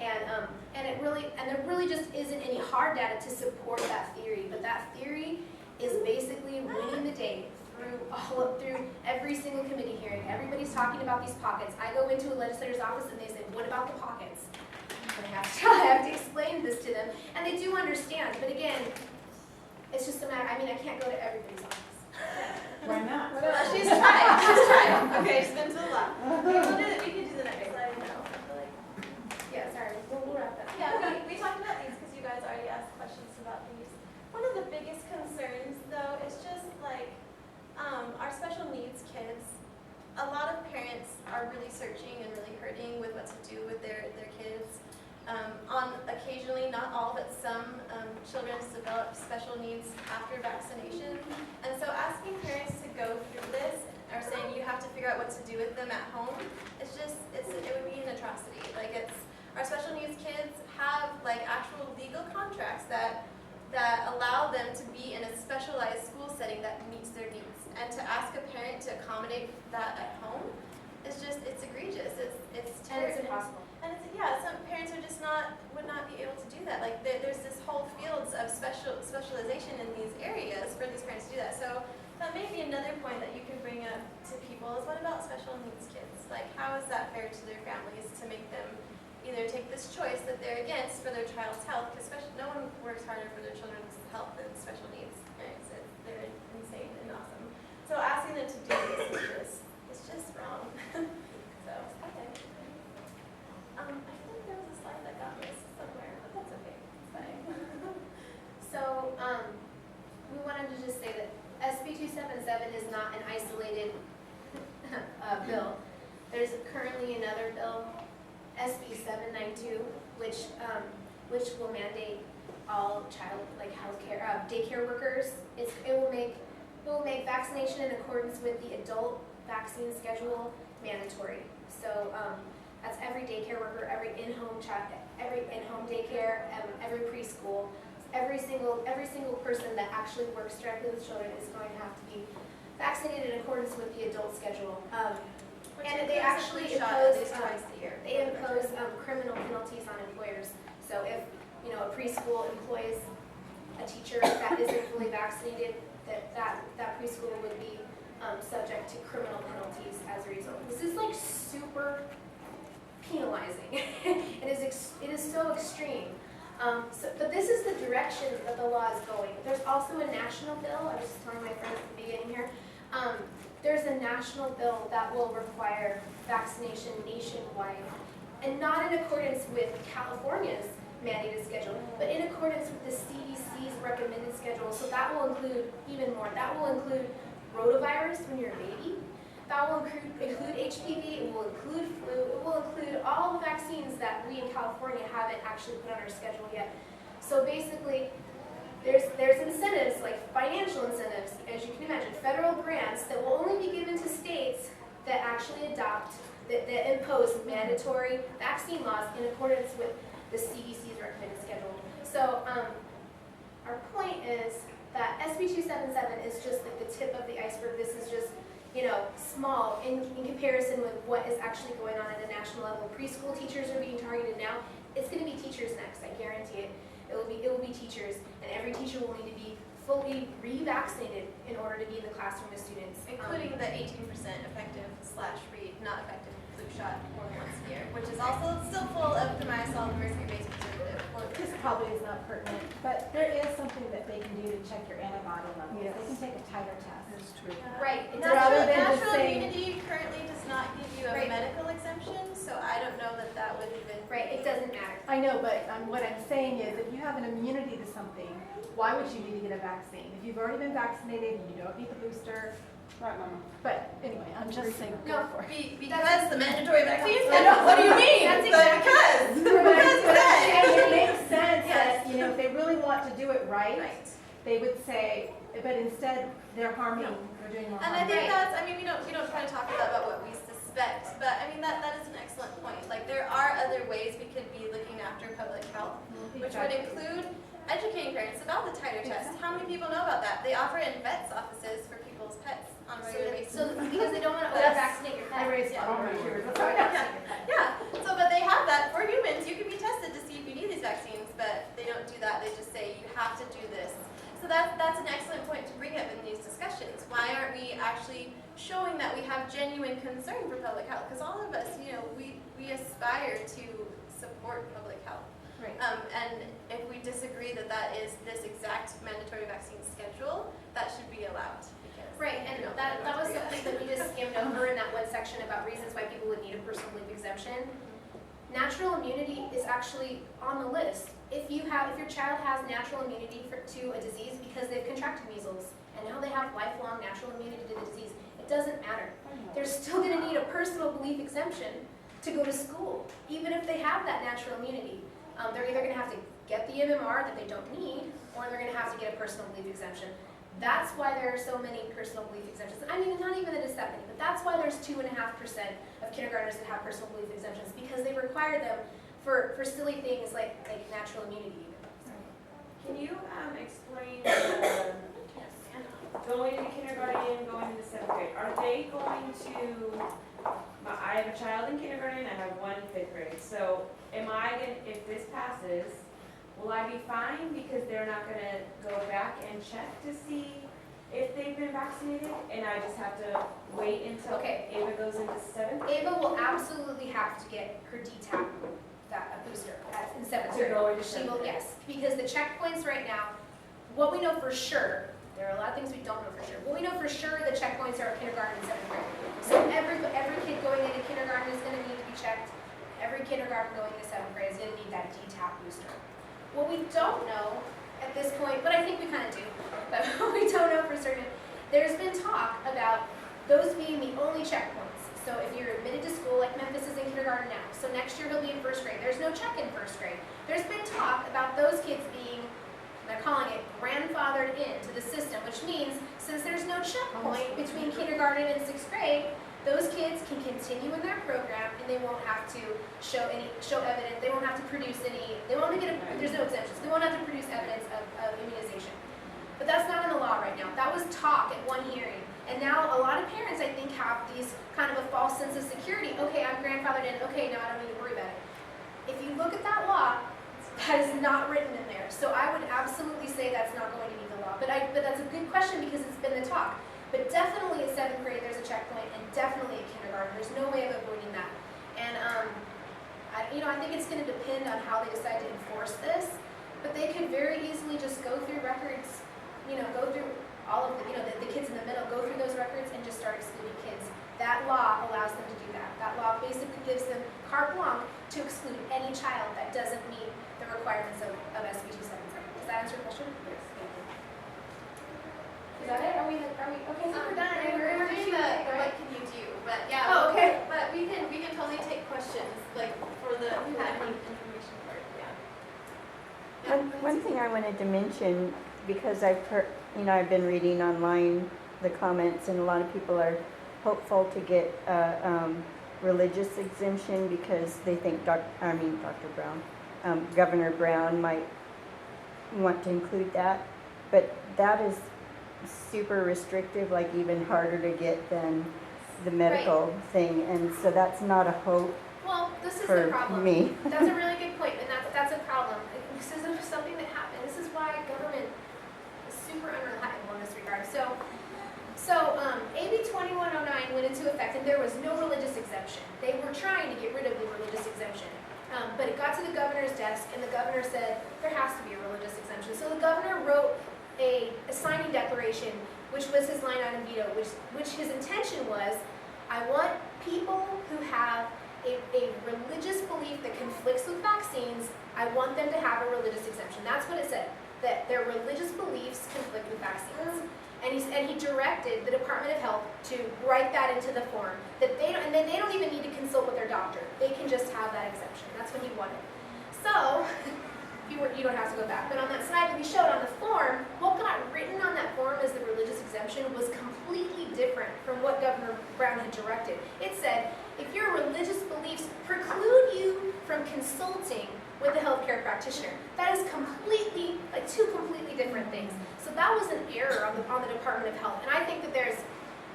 And there really just isn't any hard data to support that theory, but that theory is basically winning the day through every single committee hearing. Everybody's talking about these pockets. I go into a legislator's office and they say, what about the pockets? And I have to explain this to them, and they do understand, but again, it's just a matter, I mean, I can't go to everybody's office. Why not? She's trying. Okay, she's been to the lab. We can do the next slide now. Yeah, sorry, we'll wrap that. Yeah, we talked about these because you guys already asked questions about these. One of the biggest concerns, though, is just like our special needs kids. A lot of parents are really searching and really hurting with what to do with their kids. Occasionally, not all, but some children develop special needs after vaccination. And so asking parents to go through this or saying you have to figure out what to do with them at home, it would be an atrocity. Like our special needs kids have like actual legal contracts that allow them to be in a specialized school setting that meets their needs. And to ask a parent to accommodate that at home, it's egregious. It's terrible. And it's impossible. And some parents are just would not be able to do that. Like there's this whole fields of specialization in these areas for these parents to do that. So That may be another point that you could bring up to people is what about special needs kids? Like, how is that fair to their families to make them either take this choice that they're against for their child's health, because no one works harder for their children's health than special needs parents. They're insane and awesome. So asking them to do this is just wrong. So, okay. I think there was a slide that got missed somewhere, but that's okay. It's fine. So, we wanted to just say that SB277 is not an isolated bill. There's currently another bill, SB792, which will mandate all healthcare daycare workers. It will make vaccination in accordance with the adult vaccine schedule mandatory. So that's every daycare worker, every in-home daycare, every preschool. Every single person that actually works directly with children is going to have to be vaccinated in accordance with the adult schedule. And they actually impose criminal penalties on employers. So if a preschool employs a teacher that isn't fully vaccinated, that preschool would be subject to criminal penalties as a result. This is like super penalizing. It is so extreme. But this is the direction that the law is going. There's also a national bill. I was just telling my friend at the beginning here. There's a national bill that will require vaccination nationwide, and not in accordance with California's mandated schedule, but in accordance with the CDC's recommended schedule. So that will include even more. That will include rotavirus when you're a baby. That will include HPV, it will include flu, it will include all the vaccines that we in California haven't actually put on our schedule yet. So basically, there's incentives, like financial incentives, as you can imagine, federal grants that will only be given to states that actually that impose mandatory vaccine laws in accordance with the CDC's recommended schedule. So our point is that SB277 is just like the tip of the iceberg. This is just small in comparison with what is actually going on at a national level. Preschool teachers are being targeted now. It's going to be teachers next, I guarantee it. It will be teachers, and every teacher will need to be fully revaccinated in order to be in the classroom with students. Including the 18% effective / not effective flu shot more than once a year, which is also still full of the myasol mercury-based preservative. This probably is not pertinent, but there is something that they can do to check your antibody levels. Yes. They can take a titer test. That's true. Right. It Rather than just Natural saying- immunity currently does not give you a Right. medical exemption, so I don't know that would even. Right, it doesn't matter. I know, but what I'm saying is if you have an immunity to something, why would you need to get a vaccine? If you've already been vaccinated, you don't need the booster. Right, Mama. But anyway, I'm just saying, No. go for it. Because the mandatory vaccines. I know. What do you mean? That's But exactly- because. And it makes sense Yes. that, if they really want to do it right, Right. they would say, but instead they're harming, they're doing more And I harm. think Right. we don't try to talk about what we suspect, but that is an excellent point. Like, there are other ways we could be looking after public health, which would include educating parents about the titer test. How many people know about that? They offer it in vets' offices for people's pets on a regular basis. So because they don't want to Yes. over-vaccinate your I pet. raised Yeah. all my kids. Yeah, so but they have that for humans. You can be tested to see if you need these vaccines, but they don't do that. They just say you have to do this. So that's an excellent point to bring up in these discussions. Why aren't we actually showing that we have genuine concern for public health? Because all of us, we aspire to support public health. Right. And if we disagree that is this exact mandatory vaccine schedule, that should be allowed. Because, Right, and that was something that we just skimmed over in that one section about reasons why people would need a personal leave exemption. Natural immunity is actually on the list. If your child has natural immunity to a disease because they've contracted measles and now they have lifelong natural immunity to the disease, it doesn't matter. They're still going to need a personal belief exemption to go to school, even if they have that natural immunity. They're either going to have to get the MMR that they don't need, or they're going to have to get a personal belief exemption. That's why there are so many personal belief exemptions. I mean, not even that it's that many, but that's why there's 2.5% of kindergartners that have personal belief exemptions, because they require them for silly things like natural immunity. Can you explain going into kindergarten, going into 7th grade? Are they going to? I have a child in kindergarten. I have one in 5th grade. So, if this passes, will I be fine because they're not going to go back and check to see if they've been vaccinated and I just have to wait until Okay. Ava goes into 7th? Ava will absolutely have to get her DTaP, a booster, in 7th To grade. go into She 7th will, grade. yes, because the checkpoints right now, what we know for sure, there are a lot of things we don't know for sure. What we know for sure, the checkpoints are kindergarten and 7th grade. So every kid going into kindergarten is gonna need to be checked. Every kindergarten going into 7th grade is gonna need that DTaP booster. What we don't know at this point, but I think we kind of do, but we don't know for certain, there's been talk about those being the only checkpoints. So if you're admitted to school, like Memphis is in kindergarten now, so next year he'll be in 1st grade. There's no check in 1st grade. There's been talk about those kids being, they're calling it grandfathered into the system, which means since there's no checkpoint between kindergarten and 6th grade, those kids can continue in their program and they won't have to show evidence, they won't have to produce any, they won't have to get, there's no exemptions, they won't have to produce evidence of immunization. But that's not in the law right now. That was talk at one hearing. And now a lot of parents, I think, have these kind of a false sense of security. Okay, I'm grandfathered in, okay, now I don't need to worry about it. If you look at that law, that is not written in there. So I would absolutely say that's not going to be the law. But that's a good question because it's been the talk. But definitely at 7th grade there's a checkpoint, and definitely at kindergarten. There's no way of avoiding that. And I think it's going to depend on how they decide to enforce this. But they could very easily just go through records, go through all of the kids in the middle, go through those records and just start excluding kids. That law allows them to do that. That law basically gives them carte blanche to exclude any child that doesn't meet the requirements of SB277. Does that answer your question? Yes, thank you. Is that it? Are we okay? So we're done. We're doing the what can you do, but yeah. Oh, okay. But we can totally take questions, like, for the information part, yeah. One thing I wanted to mention, because I've heard, I've been reading online the comments, and a lot of people are hopeful to get religious exemption because they think Governor Brown might want to include that, but that is super restrictive, like even harder to get than the medical thing, and so that's not a hope Well, this is the for problem. me. That's a really good point, and that's a problem. This is something that happened. This is why government is super unreliable in this regard. So AB 2109 went into effect, and there was no religious exemption. They were trying to get rid of the religious exemption, but it got to the governor's desk, and the governor said there has to be a religious exemption. So the governor wrote a signing declaration, which was his line item veto, which his intention was, I want people who have a religious belief that conflicts with vaccines, I want them to have a religious exemption. That's what it said, that their religious beliefs conflict with vaccines. And he directed the Department of Health to write that into the form, that they don't even need to consult with their doctor. They can just have that exemption. That's what he wanted. So, you don't have to go back, but on that slide that we showed on the form, what got written on that form as the religious exemption was completely different from what Governor Brown had directed. It said, if your religious beliefs preclude you from consulting with a healthcare practitioner, that is completely, two completely different things. So that was an error on the Department of Health, and I think that there's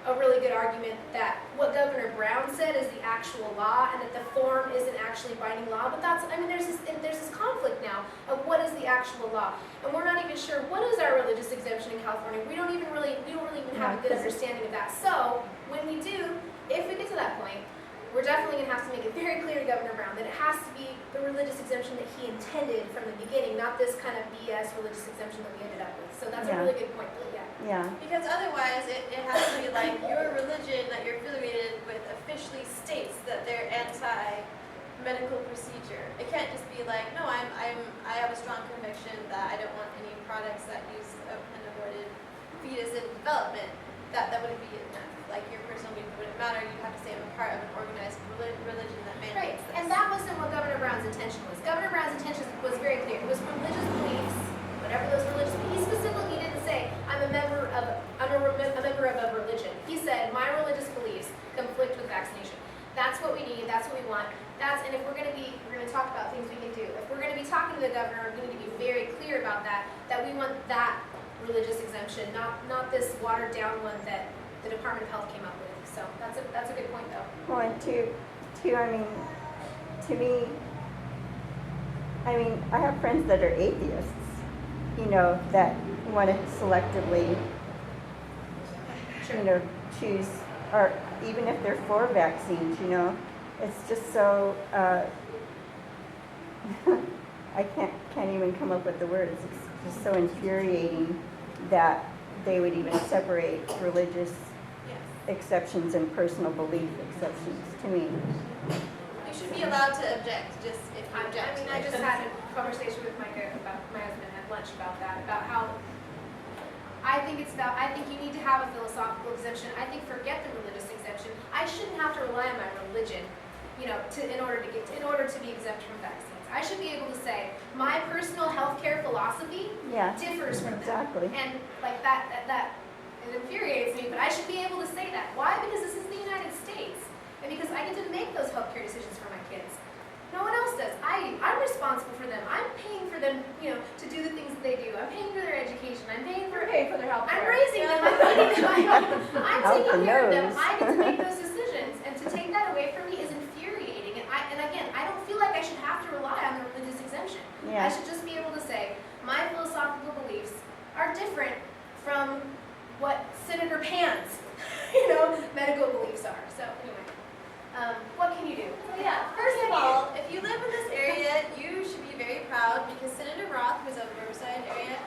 a really good argument that what Governor Brown said is the actual law, and that the form isn't actually binding law. But there's this conflict now of what is the actual law, and we're not even sure what is our religious exemption in California. We don't really even have a good understanding of that. So when we do, if we get to that point, we're definitely going to have to make it very clear to Governor Brown that it has to be the religious exemption that he intended from the beginning, not this kind of BS religious exemption that we ended up with. So that's a really good point, but Yeah. Because otherwise, it has to be like your religion that you're affiliated with officially states that they're anti-medical procedure. It can't just be like, no, I have a strong conviction that I don't want any products that use an aborted fetus in development. That wouldn't be enough. Like your personal belief wouldn't matter. You'd have to say I'm a part of an organized religion that right. mandates this. And that wasn't what Governor Brown's intention was. Governor Brown's intention was very clear. It was religious beliefs, whatever those religious beliefs. He specifically didn't say I'm a member of a religion. He said my religious beliefs conflict with vaccination. That's what we need. That's what we want. And if we're going to talk about things we can do. If we're going to be talking to the governor, we're going to be very clear about that we want that religious exemption, not this watered down one that the Department of Health came up with. So that's a good point, though. Well, and to me, I have friends that are atheists, that want to selectively you know, choose, or even if they're for vaccines, you know, it's just so, I can't even come up with the words. It's just so infuriating that they would even separate religious Yes. exceptions and personal belief exceptions to me. You should be allowed to object, just if you object. I just had a conversation with Micah about my husband at lunch about that, about how I think you need to have a philosophical exemption. I think forget the religious exemption. I shouldn't have to rely on my religion, you know, in order to be exempt from vaccines. I should be able to say my personal healthcare philosophy Yeah, differs from exactly. that, and like that it infuriates me. But I should be able to say that. Why? Because this is the United States, and because I get to make those healthcare decisions for my kids. No one else does. I'm responsible for them. I'm paying for them, you know, to do the things that they do. I'm paying for their education. I'm paying for their health I'm care. raising them. I'm feeding them. I'm Out taking the care of them. nose. I get to make those decisions, and to take that away from me is infuriating. And again, I don't feel like I should have to rely on the religious exemption. I Yeah, should just be able to say my philosophical beliefs are different from what Senator Pan's, you know, medical beliefs are. So anyway, what can you do? So yeah, first of all, if you live in this area, you should be very proud because Senator Roth, who's of the Riverside area,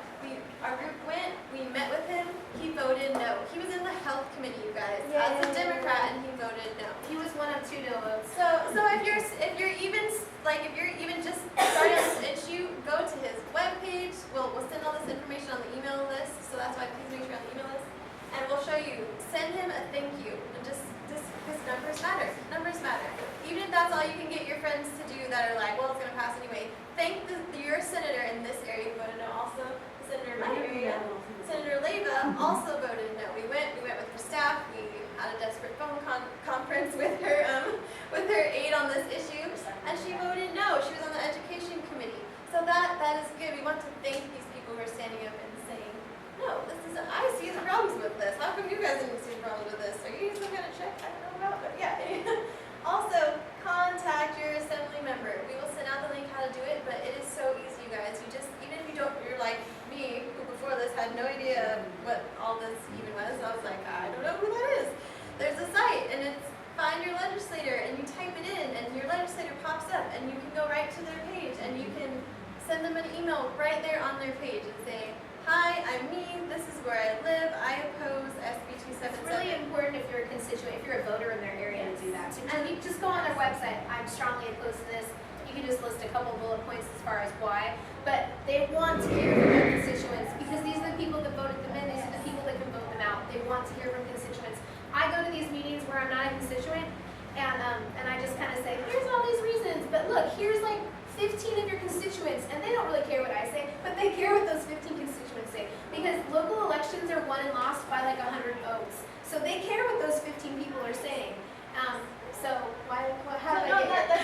our group went, we met with him, he voted no. He was in the health committee, you guys, as a Democrat, and he voted no. He was one of 2 no votes. So if you're even just starting on this issue, go to his webpage. We'll send all this information on the email list, so that's why please make sure on the email list. And we'll show you. Send him a thank you. And just because numbers matter. Numbers matter. Even if that's all you can get your friends to do that are like, well, it's gonna pass anyway. Thank your senator in this area who voted no. Also, Senator in my area, Senator Leyva also voted no. We went with her staff. We had a desperate phone conference with her aide on this issue, and she voted no. She was on the education committee. So that is good. We want to thank these people who are standing up and saying, no, I see the problems with this. How come you guys didn't see the problems with this? Are you some kind of check? I don't know about, but yeah. Also, contact your assembly member. We will send out the link how to do it, but it is so easy, you guys. You just, even if you're like me, who before this had no idea what all this even was. I was like, I don't know who that is. There's a site, and it's find your legislator, and you type it in, and your legislator pops up, and you can go right to their page, and you can send them an email right there on their page and say, hi, I'm me, this is where I live, I oppose SB277. It's really important if you're a constituent, if you're a voter in their area to do that. So you just go on their website, I'm strongly opposed to this. You can just list a couple bullet points as far as why. But they want to hear from their constituents because these are the people that voted them in, these are the people that can vote them out. They want to hear from constituents. I go to these meetings where I'm not a constituent and I just kind of say, here's all these reasons, but look, here's like 15 of your constituents, and they don't really care what I say, but they care what those 15 constituents say. Because local elections are won and lost by like 100 votes. So they care what those 15 people are saying. So how do I get here?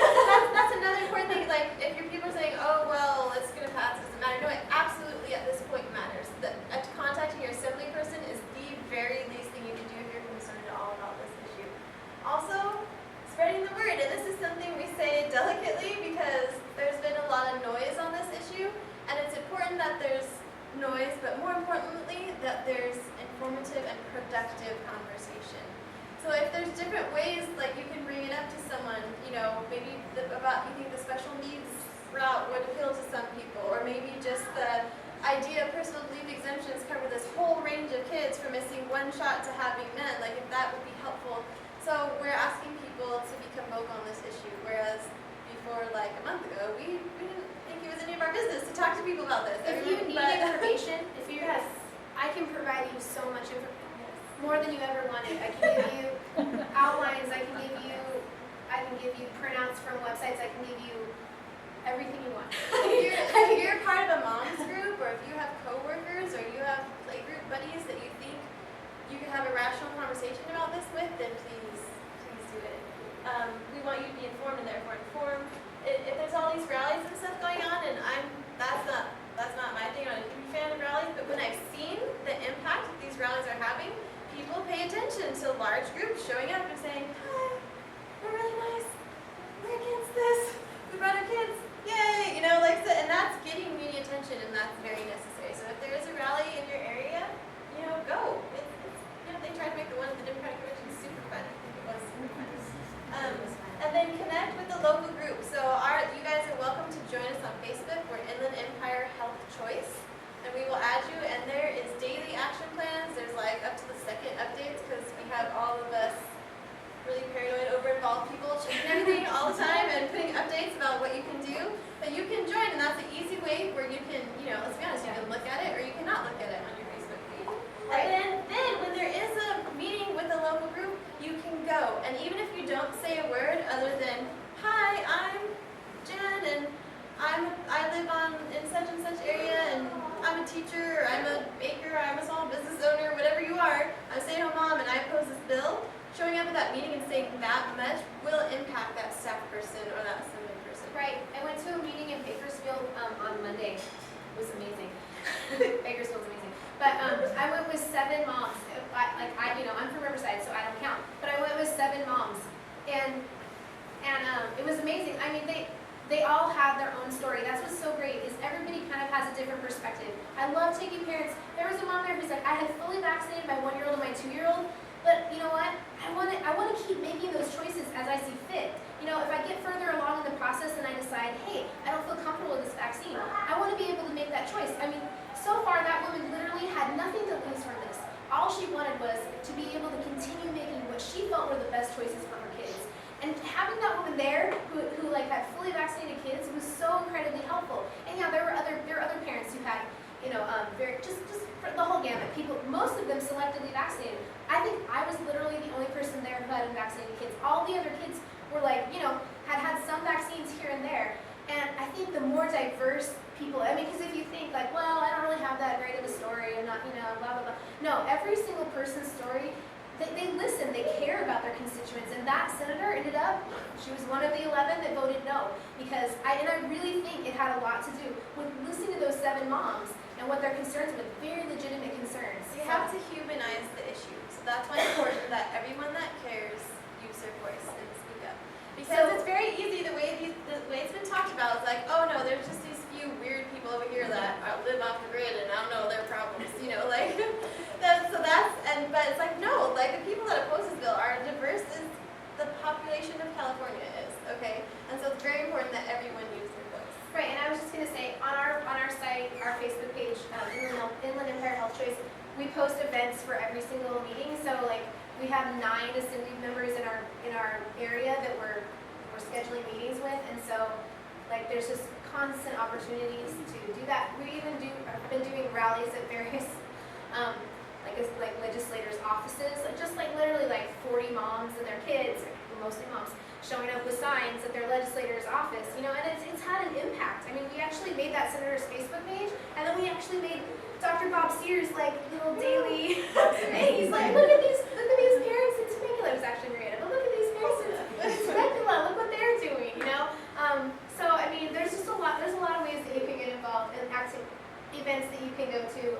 That's another important thing. Like, if your people are saying, oh, well, it's going to pass, it doesn't matter. No, it absolutely at this point matters. Contacting your assembly person is the very least thing you can do if you're concerned at all about this issue. Also, spreading the word. And this is something we say delicately because there's been a lot of noise on this issue. And it's important that there's noise, but more importantly, that there's informative and productive conversation. So if there's different ways, like you can bring it up to someone, you know, maybe you think the special needs route would appeal to some people, or maybe just the idea of personal belief exemptions cover this whole range of kids from missing one shot to having none, like if that would be helpful. So we're asking people to become vocal on this issue, whereas before like a month ago, we didn't think it was any of our business to talk to people about this. If you need information, I can provide you so much information. More than you ever wanted. I can give you outlines, I can give you printouts from websites, I can give you everything you want. If you're part of a mom's group, or if you have coworkers, or you have playgroup buddies that you think you can have a rational conversation about this with, then please do it. We want you to be informed and therefore informed. If there's all these rallies and stuff going on, and that's not my thing, I'm not a huge fan of rallies, but when I've seen the impact that these rallies are having, people pay attention to large groups showing up and saying, hi, we're really nice, we're against this, we brought our kids, yay, and that's getting media attention, and that's very necessary. So if there is a rally in your area, go. They tried to make the one at the Democratic Convention super fun. It was super fun. And then connect with the local group. So you guys are welcome to join us on Facebook. We're Inland Empire Health Choice. And we will add you, and there is daily action plans. There's like up to the second updates because we have all of us really paranoid, over-involved people checking everything all the time and putting updates about what you can do. But you can join, and that's an easy way where you can, let's be honest, you can look at it or you cannot look at it on your Facebook feed. Right. And then when there is a meeting with a local group, you can go. And even if you don't say a word other than, hi, I'm Jen, and I live in such and such area, and I'm a teacher, or I'm a baker, or I'm a small business owner, whatever you are, I'm a stay-at-home mom, and I oppose this bill. Showing up at that meeting and saying that much will impact that staff person or that assembly person. Right. I went to a meeting in Bakersfield on Monday. It was amazing. Bakersfield's amazing. But I went with 7 moms. I'm from Riverside, so I don't count. But I went with 7 moms, and it was amazing. I mean, they all have their own story. That's what's so great, is everybody kind of has a different perspective. I love taking parents. There was a mom there who's like, I had fully vaccinated my 1-year-old and my 2-year-old, but you know what? I want to keep making those choices as I see fit. If I get further along in the process and I decide, hey, I don't feel comfortable with this vaccine, I want to be able to make that choice. I mean, so far that woman literally had nothing to lose from this. All she wanted was to be able to continue making what she felt were the best choices for her kids. And having that woman there who had fully vaccinated kids was so incredibly helpful. And yeah, there were other parents who had, just for the whole gamut. People, most of them selectively vaccinated. I think I was literally the only person there who had vaccinated kids. All the other kids were had some vaccines here and there. And I think the more diverse people, because if you think I don't really have that great of a story, I'm not, blah, blah, blah. No, every single person's story, they listen, they care about their constituents, and that senator ended up, she was one of the 11 that voted no, because I really think it had a lot to do with listening to those 7 moms and what their concerns were, very legitimate concerns. You have to humanize the issue, so that's why it's important that everyone that cares use their voice and speak up. Because it's very easy, the way it's been talked about, it's like, oh no, there's just these few weird people over here that live off the grid and I don't know their problems, but it's like, no, the people that oppose this bill are diverse as the population of California is, okay? And so it's very important that everyone use their voice. Right, and I was just going to say, on our site, our Facebook page, Inland Empire Health Choice, we post events for every single meeting. So we have 9 assembly members in our area that we're scheduling meetings with, and so there's just constant opportunities to do that. We even have been doing rallies at various legislators' offices, literally 40 moms and their kids, mostly moms, showing up with signs at their legislator's office, and it's had an impact. I mean, we actually made that senator's Facebook page, and then we actually made Dr. Bob Sears little daily thing. He's like, look at these parents in Temecula. It was actually Marietta, but look at these parents in Temecula. Look what they're doing, So I mean, there's a lot of ways that you can get involved in events that you can go to.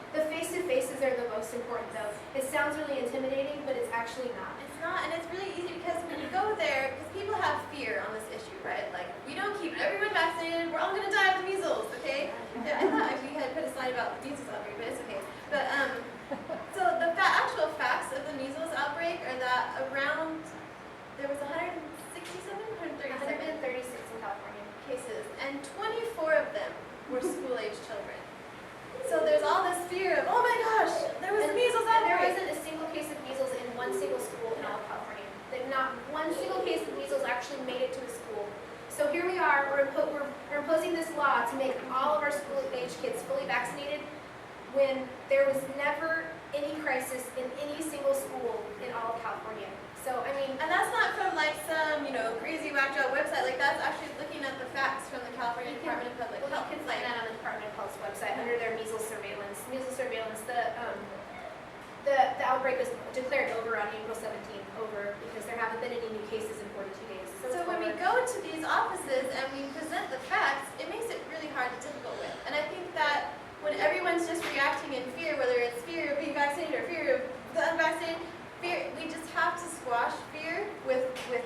The face-to-faces are the most important, though. It sounds really intimidating, but it's actually not. It's not, and it's really easy because when you go there, because people have fear on this issue, right? We don't keep everyone vaccinated, we're all going to die of the measles, okay? I thought we had put a slide about the measles outbreak, but it's okay. But, so the actual facts of the measles outbreak are that there was 136 in California. cases, and 24 of them were school-age children. So there's all this fear of, oh my gosh, there was a measles outbreak. There wasn't a single case of measles in one single school in all of California. Not one single case of measles actually made it to a school. So here we are, we're imposing this law to make all of our school-age kids fully vaccinated when there was never any crisis in any single school in all of California. So, I mean... And that's not from some, crazy whacked out website. That's actually looking at the facts from the California Department of Public Health. You can find that on the Department of Health's website under their measles surveillance. Measles surveillance, the outbreak was declared over on April 17th, because there haven't been any new cases in 42 days. So when we go to these offices and we present the facts, it makes it really hard to difficult with. And I think that when everyone's just reacting in fear, whether it's fear of being vaccinated or fear of the unvaccinated, we just have to squash fear with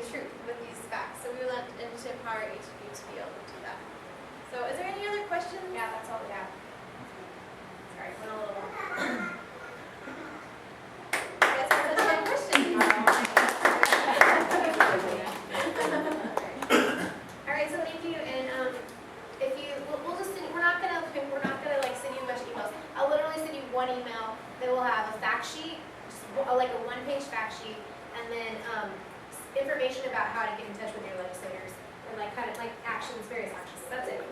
truth, with these facts. So we want to empower each of you to be able to do that. So is there any other questions? Yeah, that's all we have. Sorry, went a little long. You guys one email that will have a fact sheet, just like a one-page fact sheet, and then information about how to get in touch with your legislators, and like kind of like actions, various actions. That's it.